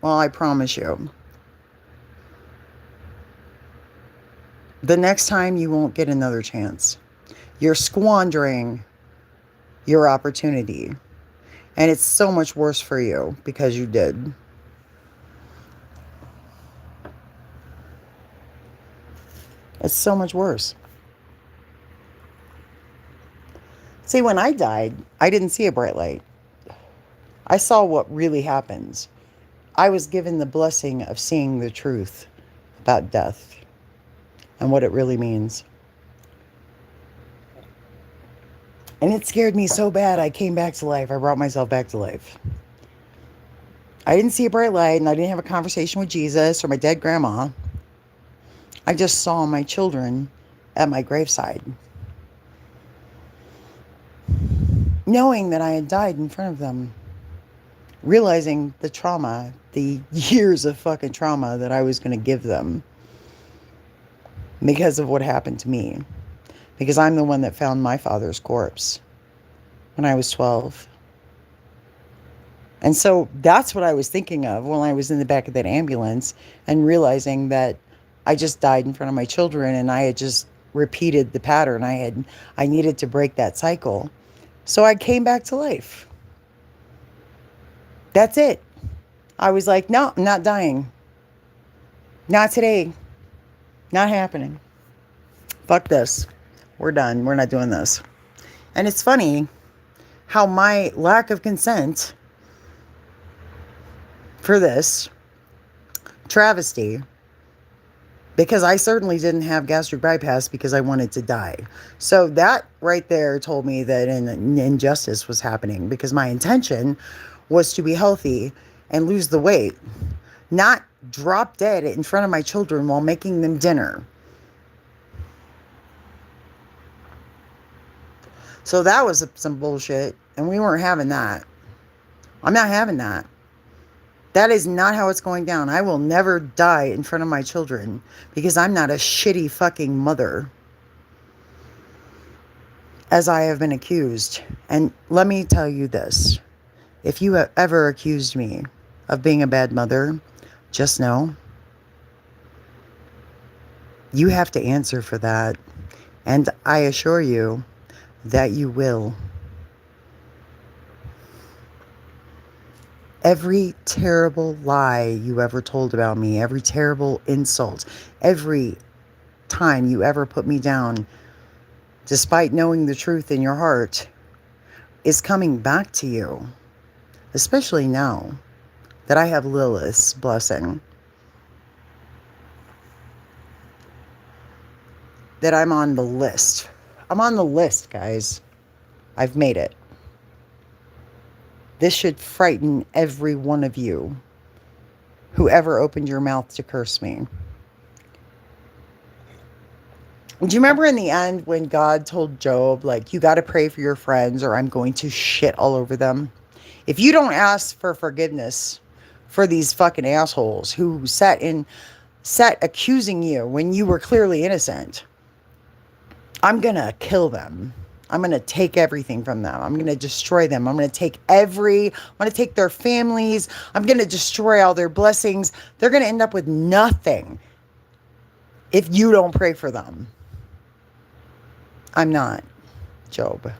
well, I promise you, the next time you won't get another chance. You're squandering your opportunity. And it's so much worse for you because you did. It's so much worse. See, when I died, I didn't see a bright light. I saw what really happens. I was given the blessing of seeing the truth about death and what it really means. And it scared me so bad, I came back to life. I brought myself back to life. I didn't see a bright light, and I didn't have a conversation with Jesus or my dead grandma. I just saw my children at my graveside, knowing that I had died in front of them, realizing the trauma, the years of fucking trauma that I was going to give them because of what happened to me. Because I'm the one that found my father's corpse when I was 12. And so that's what I was thinking of when I was in the back of that ambulance and realizing that I just died in front of my children, and I had just repeated the pattern. I needed to break that cycle. So I came back to life. That's it. I was like, no, I'm not dying. Not today. Not happening. Fuck this. We're done. We're not doing this. And it's funny how my lack of consent for this travesty, because I certainly didn't have gastric bypass because I wanted to die. So that right there told me that an injustice was happening, because my intention was to be healthy and lose the weight, not drop dead in front of my children while making them dinner. So that was some bullshit, and we weren't having that. I'm not having that. That is not how it's going down. I will never die in front of my children, because I'm not a shitty fucking mother, as I have been accused. And let me tell you this. If you have ever accused me of being a bad mother, just know You have to answer for that. And I assure you that you will. Every terrible lie you ever told about me, every terrible insult, every time you ever put me down, despite knowing the truth in your heart, is coming back to you. Especially now that I have Lilith's blessing. That I'm on the list. I'm on the list, guys. I've made it. This should frighten every one of you who ever opened your mouth to curse me. Do you remember in the end when God told Job, like, you got to pray for your friends or I'm going to shit all over them? If you don't ask for forgiveness for these fucking assholes who sat accusing you when you were clearly innocent, I'm going to kill them. I'm going to take everything from them. I'm going to destroy them. I'm going to take their families. I'm going to destroy all their blessings. They're going to end up with nothing if you don't pray for them. I'm not Job.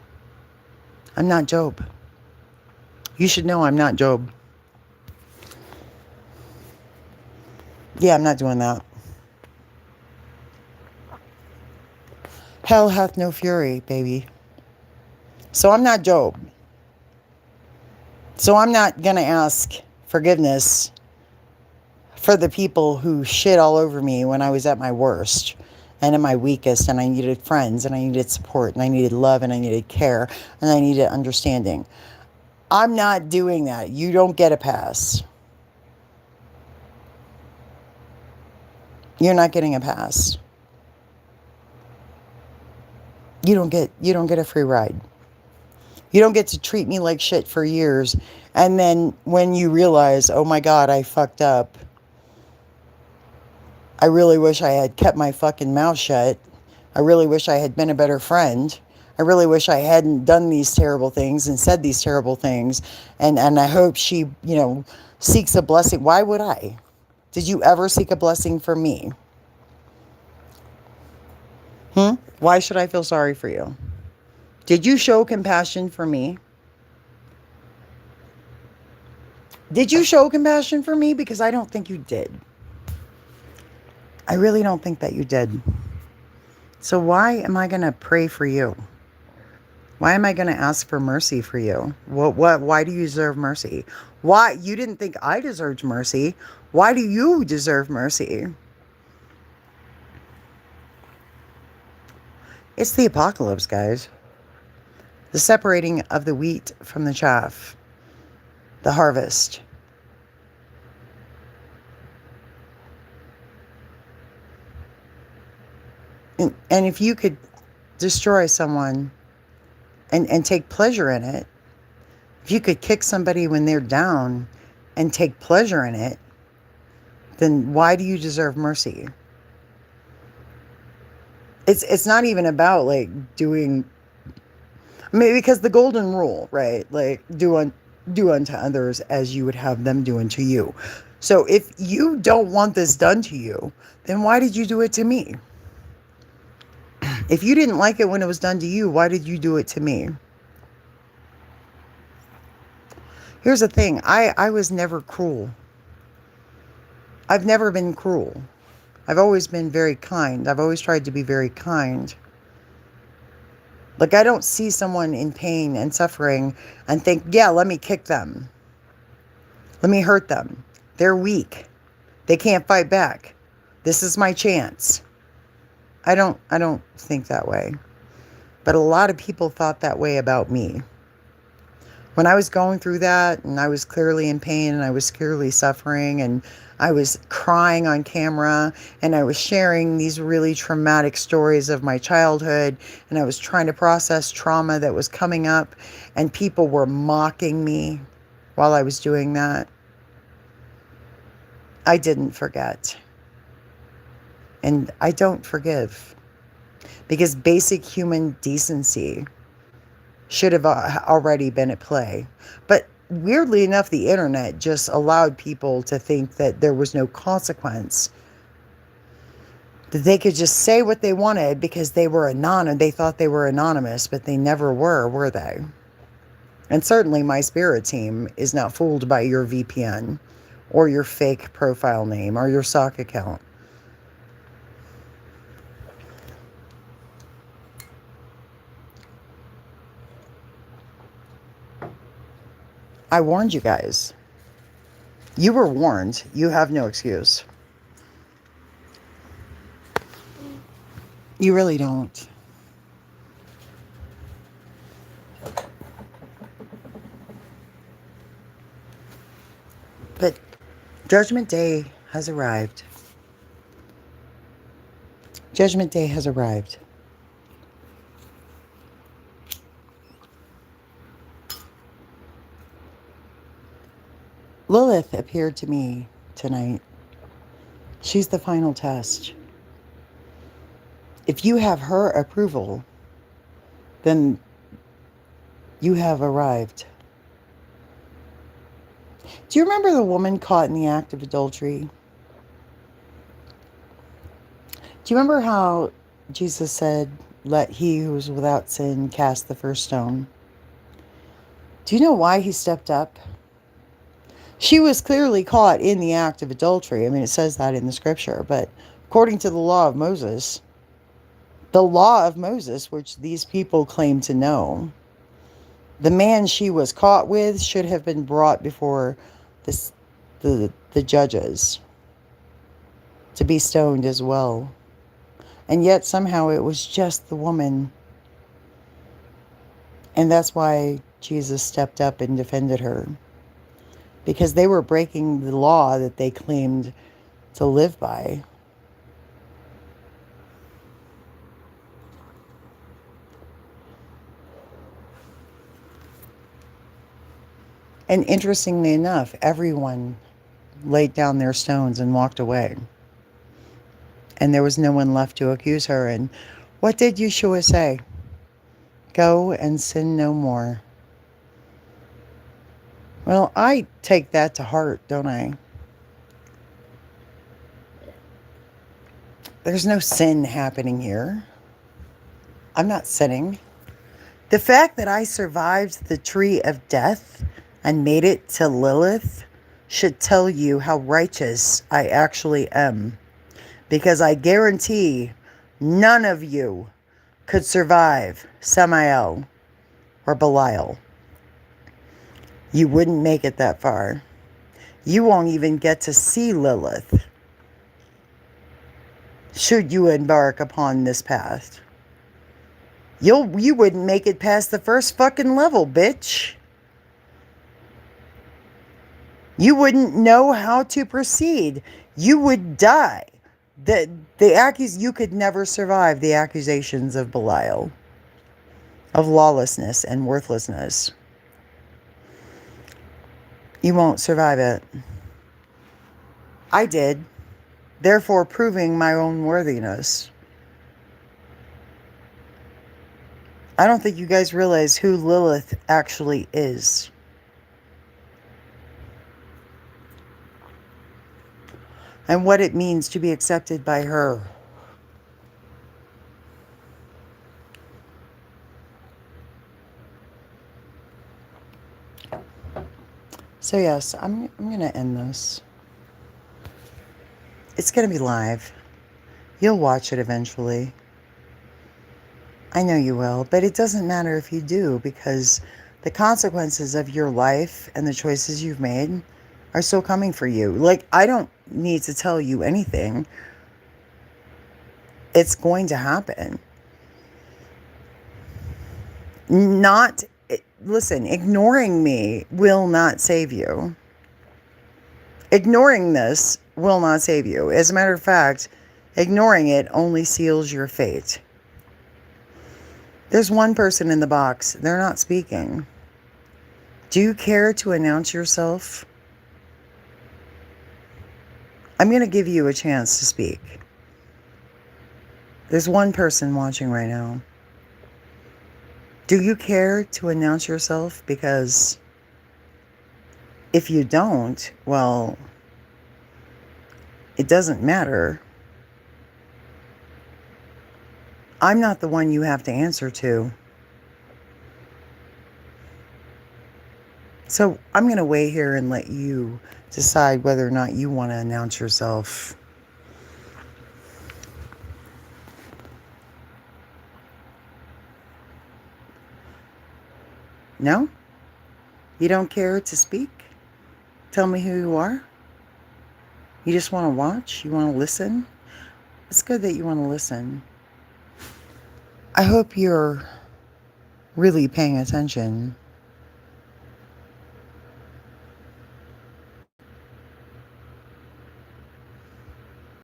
I'm not Job. You should know I'm not Job. Yeah, I'm not doing that. Hell hath no fury, baby. So I'm not Job. So I'm not going to ask forgiveness for the people who shit all over me when I was at my worst and at my weakest, and I needed friends, and I needed support, and I needed love, and I needed care, and I needed understanding. I'm not doing that. You don't get a pass. You're not getting a pass. You don't get a free ride. You don't get to treat me like shit for years, and then when you realize, oh my God, I fucked up. I really wish I had kept my fucking mouth shut. I really wish I had been a better friend. I really wish I hadn't done these terrible things and said these terrible things. And I hope she, seeks a blessing. Why would I? Did you ever seek a blessing from me? Why should I feel sorry for you? Did you show compassion for me? Did you show compassion for me? Because I don't think you did. I really don't think that you did. So why am I going to pray for you? Why am I going to ask for mercy for you? Why do you deserve mercy? Why? You didn't think I deserved mercy. Why do you deserve mercy? It's the apocalypse, guys. The separating of the wheat from the chaff. The harvest. And if you could destroy someone and take pleasure in it, if you could kick somebody when they're down and take pleasure in it, then why do you deserve mercy? It's not even about like doing, because the golden rule, right? Like do unto others as you would have them do unto you. So if you don't want this done to you, then why did you do it to me? If you didn't like it when it was done to you, why did you do it to me? Here's the thing. I was never cruel. I've never been cruel. I've always been very kind. I've always tried to be very kind. Like, I don't see someone in pain and suffering and think, yeah, let me kick them. Let me hurt them. They're weak. They can't fight back. This is my chance. I don't think that way. But a lot of people thought that way about me. When I was going through that, and I was clearly in pain, and I was clearly suffering, and I was crying on camera, and I was sharing these really traumatic stories of my childhood, and I was trying to process trauma that was coming up, and people were mocking me while I was doing that. I didn't forget. And I don't forgive. Because basic human decency should have already been at play. But weirdly enough, the internet just allowed people to think that there was no consequence That they could just say what they wanted because they were anonymous. They thought they were anonymous, but they never were they? And certainly my spirit team is not fooled by your VPN or your fake profile name or your sock account. I warned you guys. You were warned. You have no excuse. You really don't. But Judgment Day has arrived. Judgment Day has arrived. Lilith appeared to me tonight. She's the final test. If you have her approval, then you have arrived. Do you remember the woman caught in the act of adultery? Do you remember how Jesus said, "Let he who is without sin cast the first stone"? Do you know why he stepped up? She was clearly caught in the act of adultery. I mean, it says that in the scripture, but according to the law of Moses, which these people claim to know, the man she was caught with should have been brought before the judges to be stoned as well. And yet somehow it was just the woman. And that's why Jesus stepped up and defended her. Because they were breaking the law that they claimed to live by. And interestingly enough, everyone laid down their stones and walked away. And there was no one left to accuse her. And what did Yeshua say? Go and sin no more. Well, I take that to heart, don't I? There's no sin happening here. I'm not sinning. The fact that I survived the tree of death and made it to Lilith should tell you how righteous I actually am. Because I guarantee none of you could survive Samael or Belial. You wouldn't make it that far. You won't even get to see Lilith should you embark upon this path. You wouldn't make it past the first fucking level, bitch. You wouldn't know how to proceed. You would die. You could never survive the accusations of Belial, of lawlessness and worthlessness. You won't survive it. I did, therefore proving my own worthiness. I don't think you guys realize who Lilith actually is. And what it means to be accepted by her. So yes, I'm going to end this. It's going to be live. You'll watch it eventually. I know you will, but it doesn't matter if you do, because the consequences of your life and the choices you've made are still coming for you. Like, I don't need to tell you anything. It's going to happen. Listen, ignoring me will not save you. Ignoring this will not save you. As a matter of fact, ignoring it only seals your fate. There's one person in the box. They're not speaking. Do you care to announce yourself? I'm going to give you a chance to speak. There's one person watching right now. Do you care to announce yourself? Because if you don't, well, it doesn't matter. I'm not the one you have to answer to. So I'm going to wait here and let you decide whether or not you want to announce yourself. No? You don't care to speak? Tell me who you are? You just want to watch? You want to listen? It's good that you want to listen. I hope you're really paying attention.